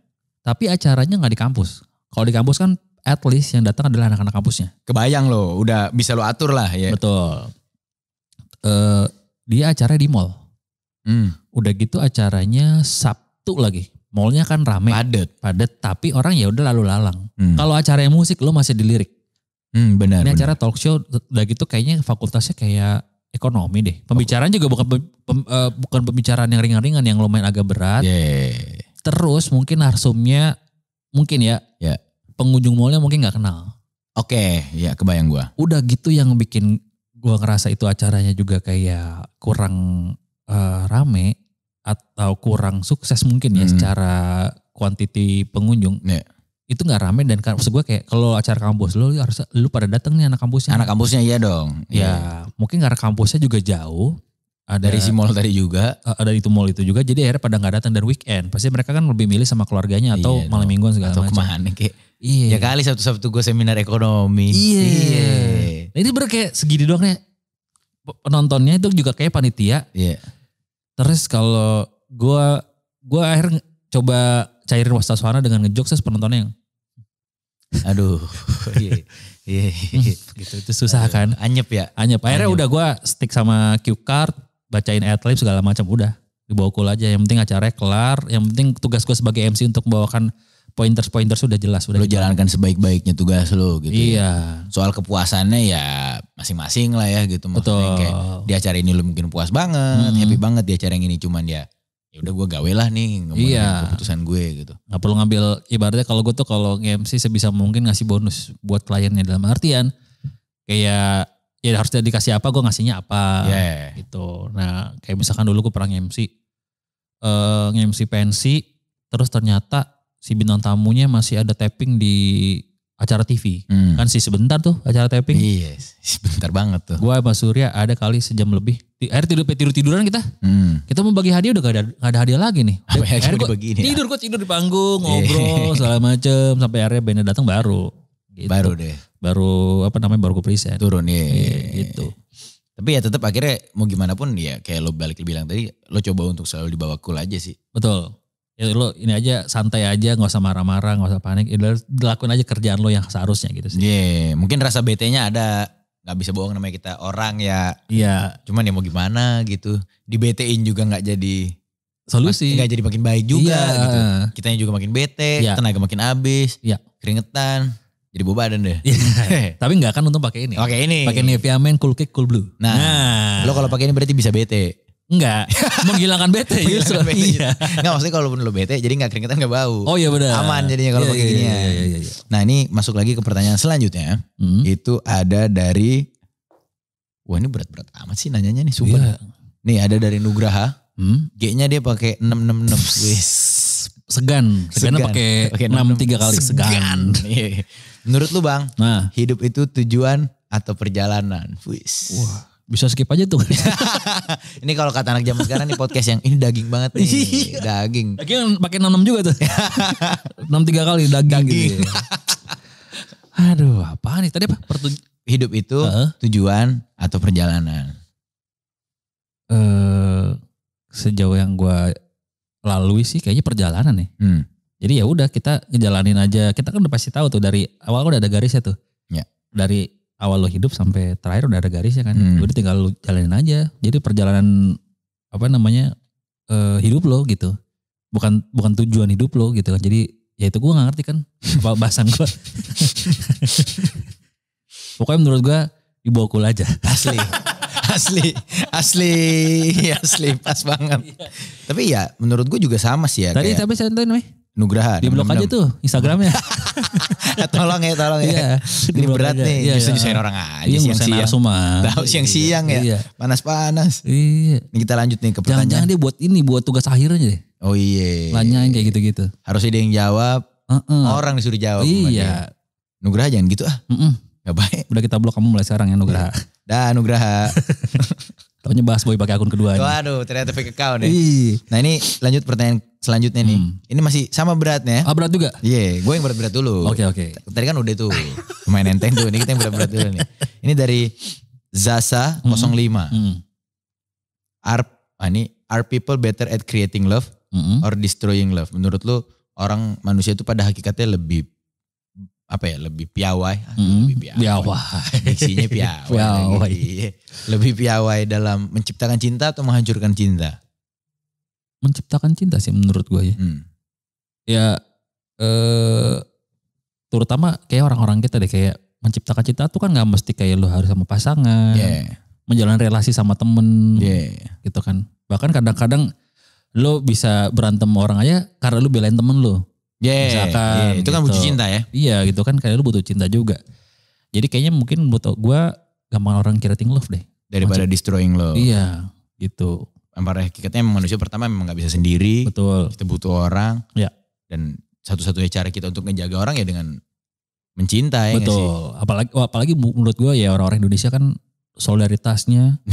Tapi acaranya gak di kampus. Kalau di kampus kan at least yang datang adalah anak-anak kampusnya. Kebayang lo, udah bisa lo atur lah ya. Betul. Dia acara di mall. Udah gitu acaranya Sabtu lagi. Mallnya kan rame. Padet. Tapi orang ya udah lalu lalang. Kalau acara yang musik lo masih dilirik. Benar. Ini acara talk show udah gitu kayaknya fakultasnya kayak ekonomi deh. Pembicaraan juga bukan pembicaraan yang ringan-ringan, yang lumayan agak berat. Terus mungkin narsumnya mungkin ya. Pengunjung mallnya mungkin gak kenal. Oke, ya kebayang gue. Udah gitu yang bikin gue ngerasa itu acaranya juga kayak kurang rame atau kurang sukses mungkin ya secara kuantiti pengunjung. Itu gak rame dan maksud gue kayak kalau acara kampus lu harus lu pada datang nih anak kampusnya. Anak kampusnya iya dong. Ya mungkin karena kampusnya juga jauh. Dari si mall tadi juga. Ada itu mall itu juga, jadi akhirnya pada gak datang dan weekend. Pasti mereka kan lebih milih sama keluarganya atau malam mingguan segala macam. Atau kemana kayak. Ya kali Sabtu-Sabtu gue seminar ekonomi. Nah ini bener kayak segini doang ya. Penontonnya itu juga kayak panitia. Terus kalau gue akhirnya coba cairin suasana dengan ngejokes, terus penontonnya yang aduh. Gitu itu susah kan. Anyep ya. Akhirnya udah gue stick sama cue card, bacain adlib segala macam, udah dibawa cool aja. Yang penting acaranya kelar, yang penting tugas gue sebagai MC untuk membawakan pointers sudah jelas. Lo jalankan sebaik-baiknya tugas lo gitu. Iya. Soal kepuasannya ya masing-masing lah ya gitu. Maksudnya kayak di acara ini lo mungkin puas banget, happy banget di acara yang ini. Cuman ya udah gue gawe lah nih ngomongin keputusan gue gitu. Gak perlu ngambil, ibaratnya kalau gue tuh kalau nge-MC sebisa mungkin ngasih bonus buat kliennya, dalam artian kayak ya harus dikasih apa gue ngasihnya apa gitu. Nah kayak misalkan dulu gue pernah nge-MC pensi, terus ternyata si bintang tamunya masih ada tapping di acara TV. Kan sih sebentar tuh acara tapping. Iya, sebentar banget tuh. Gua sama Surya ada kali sejam lebih. Akhirnya tidur-tiduran kita. Kita mau bagi hadiah udah gak ada hadiah lagi nih. Akhirnya gue tidur di panggung, ngobrol segala macem. Sampai akhirnya bandnya datang baru. Gitu. Baru gue present. Turun gitu. Tapi ya tetap akhirnya mau gimana pun ya kayak lo balik bilang tadi, lo coba untuk selalu dibawa cool aja sih. Betul. Ya lo ini aja santai aja, gak usah marah-marah, gak usah panik. Ya lakuin aja kerjaan lo yang seharusnya gitu sih. Mungkin rasa bete-nya ada. Gak bisa bohong, namanya kita orang ya. Iya. Cuman ya mau gimana gitu. Di betein juga gak jadi solusi. Gak jadi makin baik juga gitu. Kitanya juga makin bete, tenaga makin habis, keringetan. Jadi bau badan deh. Tapi gak kan untuk pakai ini. Pakai ini. Pakai Nivea Men Cool Kick Cool Blue. Nah. Lo kalau pakai ini berarti bisa bete. Enggak, menghilangkan bete. Iya. Enggak, maksudnya kalau lo bete jadi gak keringetan gak bau. Oh iya benar. Aman jadinya kalau pakai gini ya. Nah ini masuk lagi ke pertanyaan selanjutnya. Itu ada dari, wah ini berat-berat amat sih nanyanya nih, super. Nih ada dari Nugraha. G-nya dia pakai 666. Wis. Segannya pakai 63 kali segan. Menurut lu Bang, hidup itu tujuan atau perjalanan? Wis. Wah. Bisa skip aja tuh. Ini kalau kata anak zaman sekarang nih podcast yang ini daging banget nih. Daging. Daging pakai 66 juga tuh. 63 kali daging. Gitu. Aduh, apa nih tadi apa? Hidup itu tujuan atau perjalanan? Sejauh yang gue lalui sih kayaknya perjalanan nih. Jadi ya udah kita ngejalanin aja. Kita kan udah pasti tahu tuh dari awal udah ada garisnya tuh. Dari awal lo hidup sampai terakhir udah ada garisnya kan. Udah tinggal lo jalanin aja. Jadi perjalanan hidup lo gitu. Bukan tujuan hidup lo gitu kan. Jadi Ya itu gue gak ngerti kan apa bahasan gue. Pokoknya menurut gue dibawa cool aja. Asli pas banget. Tapi ya menurut gue juga sama sih ya. Tadi tapi saya nonton namanya Nugraha. Di blok aja tuh Instagramnya. tolong ya. Iya, ini berat aja. Nih. Iya, bisa nyusahin orang aja siang-siang. Tahu siang-siang ya. Iya. Panas-panas. Iya. Ini kita lanjut nih ke pertanyaan. Jangan-jangan dia buat tugas akhirnya deh. Oh iya. Nanyain kayak gitu-gitu. Harusnya dia yang jawab. Orang disuruh jawab. Iya. Nugraha jangan gitu ah. Gak baik. Udah kita blok kamu mulai sekarang ya Nugraha. Dah Nugraha. Taunya bahas boy pakai akun kedua. Waduh ternyata fake account ya. Nah ini lanjut pertanyaan selanjutnya nih. Ini masih sama beratnya. Berat juga? Iya, gue yang berat-berat dulu. Oke. Tadi kan udah tuh lumayan enteng tuh. Ini kita yang berat-berat dulu nih. Ini dari Zasa 05. Are people better at creating love or destroying love? Menurut lu manusia itu pada hakikatnya lebih lebih piawai. Diksinya piawai. Lebih piawai dalam menciptakan cinta atau menghancurkan cinta? Menciptakan cinta sih menurut gue ya. Ya terutama kayak orang-orang kita deh, kayak menciptakan cinta tuh kan gak mesti kayak lu harus sama pasangan. Menjalani relasi sama temen. Gitu kan. Bahkan kadang-kadang lu bisa berantem orang aja karena lu belain temen lu. Misalkan itu kan butuh cinta ya. Iya gitu kan, kayak lu butuh cinta juga. Jadi kayaknya mungkin butuh gue gampang orang creating love deh. Daripada destroying love. Iya gitu. Pada hakikatnya manusia pertama memang gak bisa sendiri. Betul. Kita butuh orang. Ya. Dan satu-satunya cara kita untuk ngejaga orang ya dengan mencintai. Betul. Apalagi menurut gue ya orang-orang Indonesia kan solidaritasnya.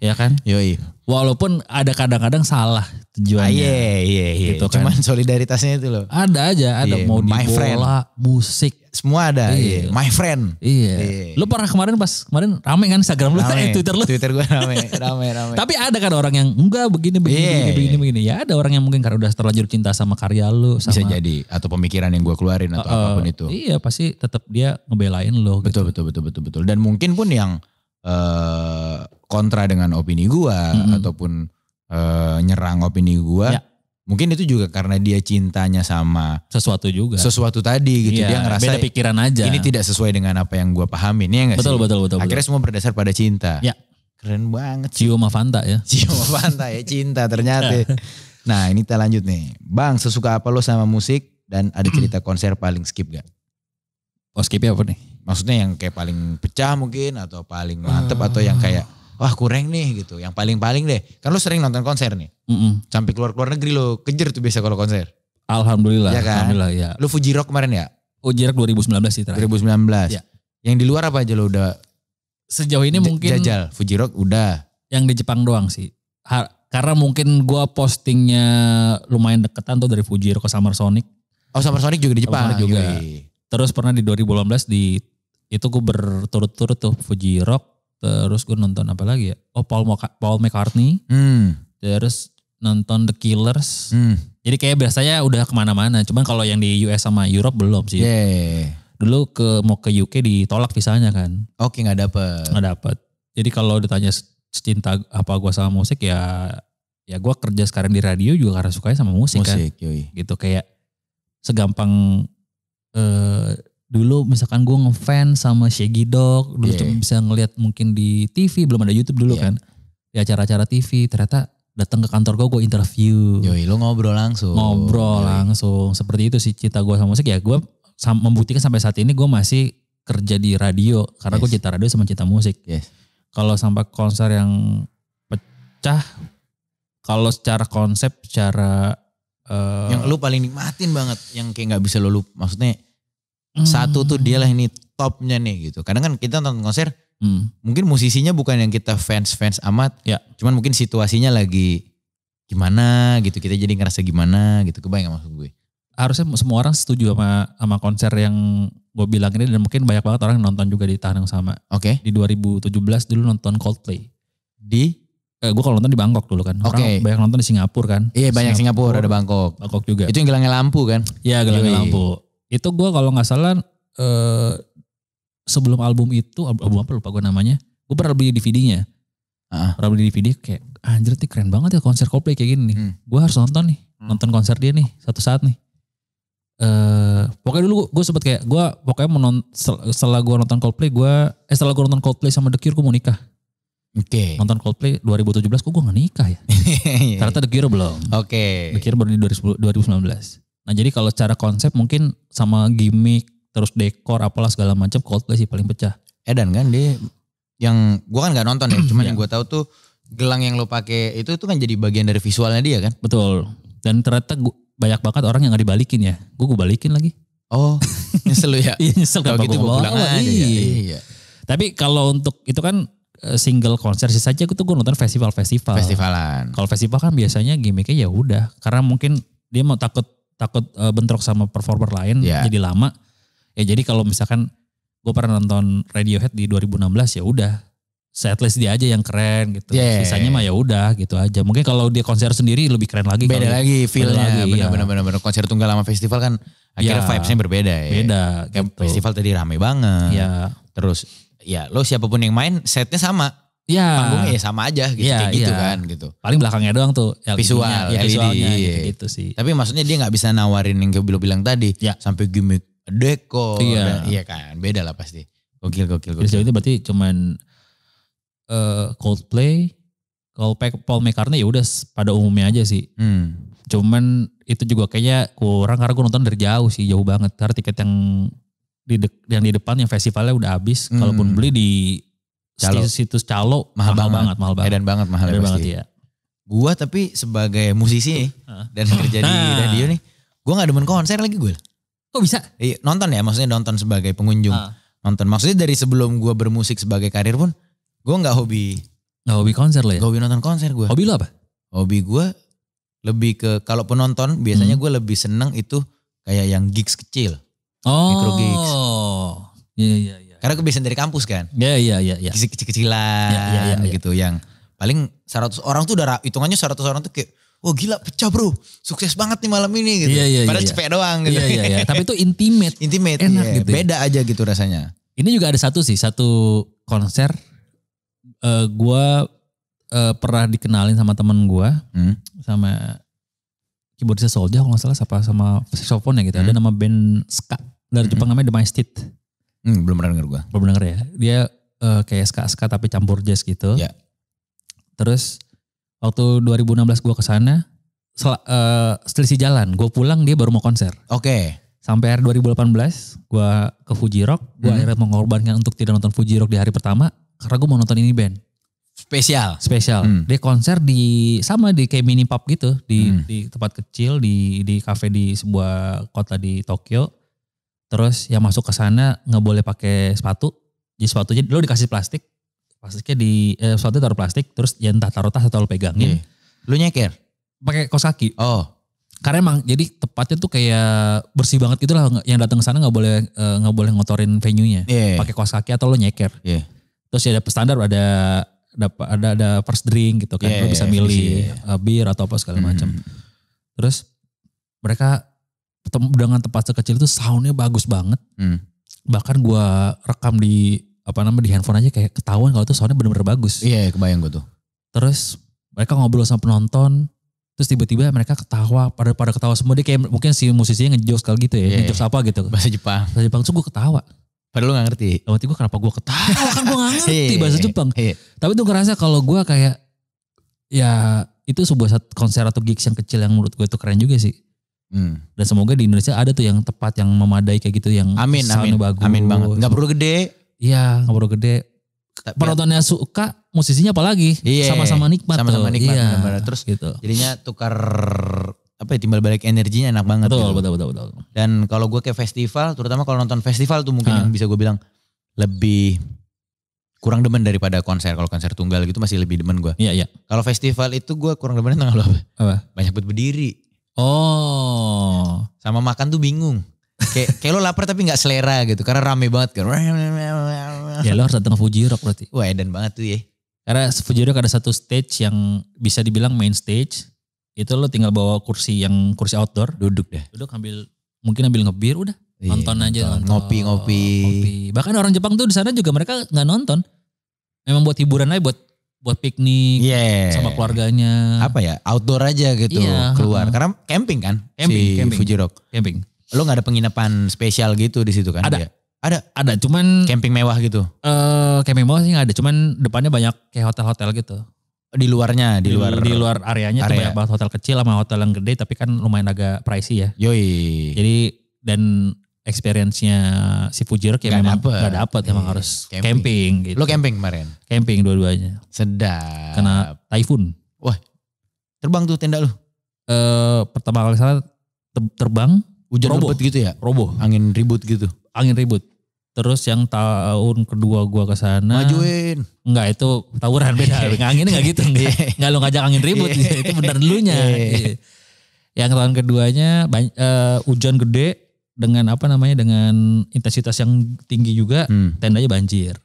Ya kan? Yoi. Walaupun ada kadang-kadang salah tujuannya. Iya. Gitu kan. Cuman solidaritasnya itu loh. Ada mau di bola, musik. Semua ada. Iya. My friend. Iya. Lu pernah kemarin rame kan Instagram lu, Twitter lu. Twitter gue rame. Tapi ada kan orang yang enggak begini. Ya ada orang yang mungkin karena udah terlanjur cinta sama karya lu. Bisa jadi. Atau pemikiran yang gue keluarin atau apapun itu. Iya pasti tetap dia ngebelain lo. Betul. Dan mungkin pun yang kontra dengan opini gua ataupun nyerang opini gua, mungkin itu juga karena dia cintanya sama sesuatu tadi gitu. Dia ngerasa beda pikiran aja. Ini tidak sesuai dengan apa yang gua pahamin, ya nggak sih? Betul. Akhirnya semua berdasar pada cinta. Ya. Keren banget. Cio Mavanta ya. Cinta ternyata. Nah ini kita lanjut nih, Bang. Sesuka apa lo sama musik dan ada cerita konser paling skip gak? Oh skipnya apa nih? Maksudnya yang kayak paling pecah mungkin atau paling mantep atau yang kayak wah kurang nih gitu. Yang paling-paling deh. Kan lu sering nonton konser nih. Sampai keluar negeri lu kejer tuh biasa kalau konser. Alhamdulillah. Ya kan? Alhamdulillah ya. Lu Fuji Rock kemarin ya? Fuji Rock 2019 sih terakhir. 2019. Ya. Yang di luar apa aja lu udah? Sejauh ini mungkin. Jajal. Fuji Rock udah. Yang di Jepang doang sih. Karena mungkin gua postingnya lumayan deketan tuh dari Fuji Rock ke Summer Sonic. Oh Summer Sonic juga di Jepang? Juga. Terus pernah di 2018 itu gue berturut-turut tuh Fuji Rock, terus gue nonton apa lagi ya? Oh Paul McCartney, terus nonton The Killers. Jadi kayak biasanya udah kemana-mana, cuman kalau yang di US sama Europe belum sih. Dulu mau ke UK ditolak visanya kan. Oke nggak dapet. Jadi kalau ditanya cinta apa gue sama musik ya gue kerja sekarang di radio juga karena sukanya sama musik kan. Gitu kayak segampang dulu misalkan gue ngefans sama Shaggy Dog, dulu cuma bisa ngeliat mungkin di TV, belum ada YouTube dulu kan. Di acara-acara TV, ternyata datang ke kantor gue interview. Lo ngobrol langsung. Seperti itu sih cita gue sama musik ya. Gue membuktikan sampai saat ini gue masih kerja di radio. Karena gue cinta radio sama cinta musik. Kalau sampai konser yang pecah, kalau secara konsep, secara yang lu paling nikmatin banget, yang kayak nggak bisa lu lupa, maksudnya satu tuh dia lah ini topnya nih gitu. Kadang kan kita nonton konser, mungkin musisinya bukan yang kita fans amat, cuman mungkin situasinya lagi gimana gitu, kita jadi ngerasa gimana gitu, kebayang gak maksud gue? Harusnya semua orang setuju sama konser yang gue bilang ini, dan mungkin banyak banget orang nonton juga di tahun yang sama. Di 2017 dulu nonton Coldplay. Gue kalau nonton di Bangkok dulu kan. Orang banyak nonton di Singapura kan. Iya banyak Singapura, ada Bangkok juga. Itu yang gelangnya lampu kan? Iya gelangnya lampu. Itu gue kalau gak salah sebelum album itu, album apa lupa gue namanya. Gue pernah beli DVD-nya. Pernah beli DVD kayak anjir nih keren banget ya konser Coldplay kayak gini nih. Gue harus nonton nih. Nonton konser dia nih satu saat nih. pokoknya dulu gue sempet kayak gue pokoknya setelah gue nonton Coldplay setelah gue nonton Coldplay sama The Cure gue mau nikah. Oke. Nonton Coldplay 2017 kok gue gak nikah ya. Ternyata The Cure belum. Oke. The Cure baru di 2019. Nah jadi kalau secara konsep mungkin sama gimmick terus dekor apalah segala macam Coldplay sih paling pecah. Edan kan dia yang gue kan gak nonton ya, cuman yang gue tahu tuh gelang yang lo pakai itu kan jadi bagian dari visualnya dia kan. Betul. Dan ternyata banyak banget orang yang gak dibalikin ya. Gue balikin lagi. Oh, nyesel lu ya? Iya nyesel kalau gitu gue pulang aja ya. Iya. Tapi kalau untuk itu kan single konser sih saja gue nonton festivalan. Kalau festival kan biasanya gimmicknya ya udah. Karena mungkin dia mau takut bentrok sama performer lain jadi lama. Ya jadi kalau misalkan gue pernah nonton Radiohead di 2016 ya udah. Setlist dia aja yang keren gitu. Sisanya mah ya udah gitu aja. Mungkin kalau dia konser sendiri lebih keren lagi. Beda lagi feel-nya. Bener-bener konser tunggal sama festival kan akhirnya vibes-nya berbeda ya. Beda gitu. Festival tadi rame banget. Iya. Terus ya lo siapapun yang main setnya sama. Iya. Panggungnya ya sama aja gitu. Kayak gitu kan gitu. Paling belakangnya doang tuh. Visual, LED. Gitu sih. Tapi maksudnya dia gak bisa nawarin yang kayak bilang tadi. Sampai gimmick dekor. Iya kan. Beda lah pasti. Gokil. Jadi itu berarti cuman Coldplay, kalau Paul McCartney ya udah pada umumnya aja sih. Cuman itu juga kayaknya kurang karena gue nonton dari jauh sih, jauh banget. Karena tiket yang di depan yang festivalnya udah habis. Kalaupun beli di situs Calo mahal banget. Edan banget mahal pasti. Ya. Gua tapi sebagai musisi nih dan kerja di radio nih, gue gak demen konser lagi gue. Kok bisa? Nonton ya, maksudnya nonton sebagai pengunjung. Nonton maksudnya dari sebelum gue bermusik sebagai karir pun gue gak hobi. Gak hobi konser lo ya? Gak hobi nonton konser gue. Hobi lo apa? Hobi gue lebih ke, kalaupun nonton biasanya gue lebih seneng itu kayak yang gigs kecil. Micro gigs. Iya. Karena kebiasaan dari kampus kan. Iya. Gigs kecil-kecilan gitu. Yang paling 100 orang tuh udah hitungannya 100 orang tuh kayak, oh gila pecah bro. Sukses banget nih malam ini gitu. Iya. Padahal cepet doang gitu. Iya. Tapi itu intimate. Enak gitu. Beda aja gitu rasanya. Ini juga ada satu konser. Gue pernah dikenalin sama temen gue, sama keyboardisnya Soldier kalau gak salah, sama saxophone gitu. Ada nama band ska dari Jepang namanya The My State. Belum pernah denger gue. Belum denger ya. Dia kayak ska tapi campur jazz gitu. Ya. Terus waktu 2016 gue kesana, selisih jalan. Gue pulang dia baru mau konser. Oke. Sampai akhir 2018 gue ke Fuji Rock. Gue akhirnya mengorbankan untuk tidak nonton Fuji Rock di hari pertama. Karena gue mau nonton ini band. Spesial. Dia konser di kayak mini pub gitu. Di tempat kecil, di kafe di sebuah kota di Tokyo. Terus yang masuk ke sana nggak boleh pakai sepatu. Jadi sepatunya lo dikasih plastik. Plastiknya sepatunya taruh plastik. Terus ya entah taruh tas atau lo pegangin. Lo nyeker? Pakai kaos kaki. Oh. Karena emang jadi tepatnya tuh kayak bersih banget gitu lah. Yang datang ke sana nggak boleh ngotorin venue-nya. Pakai kaos kaki atau lo nyeker. Terus ya ada standar ada first drink gitu kan. Lo bisa milih bir atau apa segala macam. Terus mereka dengan tempat sekecil itu soundnya bagus banget. Bahkan gue rekam di handphone aja kayak ketahuan kalau itu soundnya bener-bener bagus. Iya kebayang gue tuh. Terus mereka ngobrol sama penonton. Terus tiba-tiba mereka ketawa, pada ketawa semua. Dia kayak mungkin si musisinya ngejokes kali gitu ya. Ngejokes apa gitu. Bahasa Jepang. Terus gue ketawa. Padahal lu gak ngerti. Berarti gue kenapa gue ketawa kan gue gak ngerti bahasa Jepang. Tapi tuh ngerasa kalau gue kayak ya itu sebuah konser atau gigs yang kecil yang menurut gue itu keren juga sih. Dan semoga di Indonesia ada tuh yang tepat yang memadai kayak gitu yang soundnya bagus. Amin banget. Gak perlu gede. Iya gak perlu gede. Penontonnya suka, musisinya apalagi sama-sama nikmat. Sama-sama nikmat. Terus gitu. Jadinya tukar timbal balik energinya enak banget. Betul. Dan kalau gue ke festival, terutama kalau nonton festival tuh mungkin yang bisa gue bilang lebih kurang demen daripada konser. Kalau konser tunggal gitu masih lebih demen gue. Iya. Kalau festival itu gue kurang demen tengah apa? Banyak buat berdiri. Oh. Sama makan tuh bingung. Kayak lo lapar tapi gak selera gitu. Karena rame banget kan. Ya lo harus datang ke Fuji Rock berarti. Wah edan banget tuh ya. Karena Fuji Rock ada satu stage yang bisa dibilang main stage. Itu lo tinggal bawa kursi outdoor. Duduk mungkin ambil ngebir udah. Nonton aja. Ngopi. Bahkan orang Jepang tuh di sana juga mereka gak nonton. Memang buat hiburan aja buat piknik sama keluarganya. Apa ya outdoor aja gitu keluar. Karena camping kan. Camping. Fuji Rock. Camping. Lo gak ada penginapan spesial gitu di situ kan? Ada, cuman camping mewah gitu. Camping mewah sih gak ada, cuman depannya banyak kayak hotel-hotel gitu. Di luarnya, di luar areanya tuh banyak banget hotel kecil sama hotel yang gede, tapi kan lumayan agak pricey ya. Yoi. Jadi dan experience-nya si Fujirock ya memang gak dapet, emang harus camping gitu. Lo camping kemarin? Camping dua-duanya. Sedap. Kena typhoon. Wah, terbang tuh tenda lo? Pertama kali salah terbang. Hujan lebat gitu ya? Roboh. Angin ribut gitu? Angin ribut. Terus yang tahun kedua gua kesana. Majuin. Enggak, itu tawuran beda. Anginnya gak gitu. Enggak lo ngajak angin ribut. Itu bener dulunya. Yang tahun keduanya hujan gede. Dengan dengan intensitas yang tinggi juga. Tendanya banjir.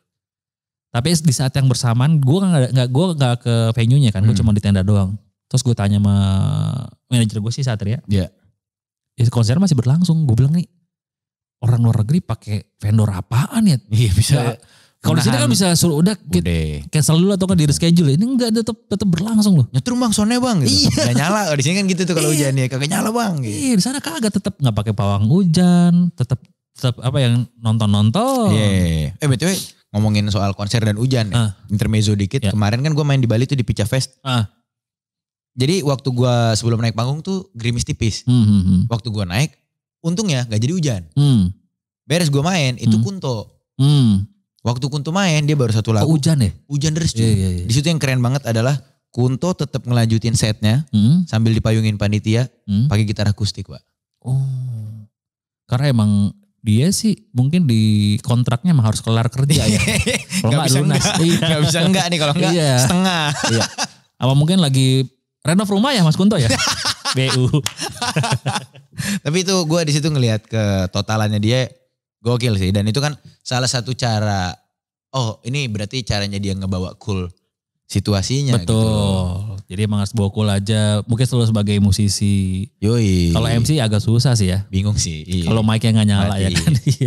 Tapi di saat yang bersamaan gue gak ke venue-nya kan. Gue cuma di tenda doang. Terus gue tanya sama manajer gue sih Satria. Iya. Konser masih berlangsung. Gue bilang nih, orang luar negeri pakai vendor apaan ya? Iya bisa. Kalau di sini kan bisa udah cancel dulu atau kan di reschedule. Ini enggak, tetap berlangsung loh. Nyetir bang, soalnya bang gitu. Iya. Gak nyala. Di sini kan gitu tuh kalau hujan ya, kagak nyala bang. Gitu. Iya, di sana kagak, tetap nggak pakai pawang hujan, tetap apa yang nonton. Iya. BTW ngomongin soal konser dan hujan, intermezzo dikit. Kemarin kan gue main di Bali tuh di Pica Fest. Jadi waktu gue sebelum naik panggung tuh gerimis tipis. Waktu gue naik, untungnya gak jadi hujan. Beres gue main, itu Kunto. Waktu Kunto main, dia baru satu lagu. Oh, hujan ya? Hujan deras juga. Iya. Di situ yang keren banget adalah Kunto tetap ngelanjutin setnya sambil dipayungin panitia pakai gitar akustik, Pak. Oh, karena emang dia sih mungkin di kontraknya emang harus kelar kerja ya. Kalau nggak lunas. Gak bisa enggak nih, kalau enggak setengah. Iya. Apa mungkin lagi renov rumah ya Mas Kunto ya? BU. Tapi itu gue di situ ngelihat ke totalannya dia gokil sih. Dan itu kan salah satu cara, ini berarti caranya dia ngebawa cool situasinya. Betul. Gitu. Jadi emang harus bawa cool aja. Mungkin selalu sebagai musisi. Yoi. Kalau MC agak susah sih ya. Bingung sih. Iya. Kalau mic-nya gak nyala ya kan. Gitu.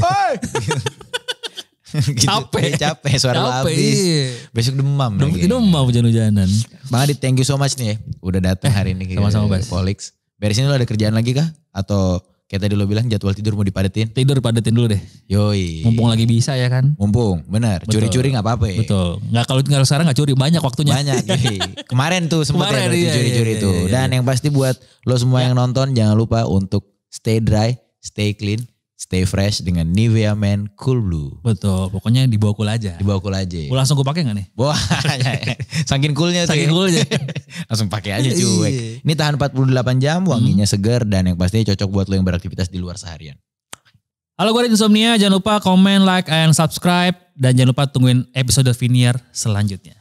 Capek suara lo habis. Iya. Besok demam. Demam hujan-hujanan. Bang Adit, thank you so much nih ya. Udah datang hari ini. Sama-sama Bas. Polix. Beresin lo ada kerjaan lagi kah? Atau kayak tadi lo bilang jadwal tidur mau dipadetin? Tidur padetin dulu deh. Yoi. Mumpung lagi bisa ya kan. Mumpung, benar. Curi-curi gak apa-apa ya. Betul. Kalau sekarang gak curi, banyak waktunya. Banyak. Kemarin tuh sempat ya curi-curi tuh. Iya. Dan yang pasti buat lo semua yang nonton, jangan lupa untuk stay dry, stay clean, stay fresh dengan Nivea Men Cool Blue. Betul, pokoknya dibawa cool aja. Dibawa cool aja. Langsung gue pakai nggak nih? Wah, saking coolnya tuh. Saking coolnya. Langsung pakai aja cuy. Ini tahan 48 jam, wanginya segar dan yang pastinya cocok buat lo yang beraktivitas di luar seharian. Halo, gue Insomnia, jangan lupa komen, like, and subscribe. Dan jangan lupa tungguin episode Viniar selanjutnya.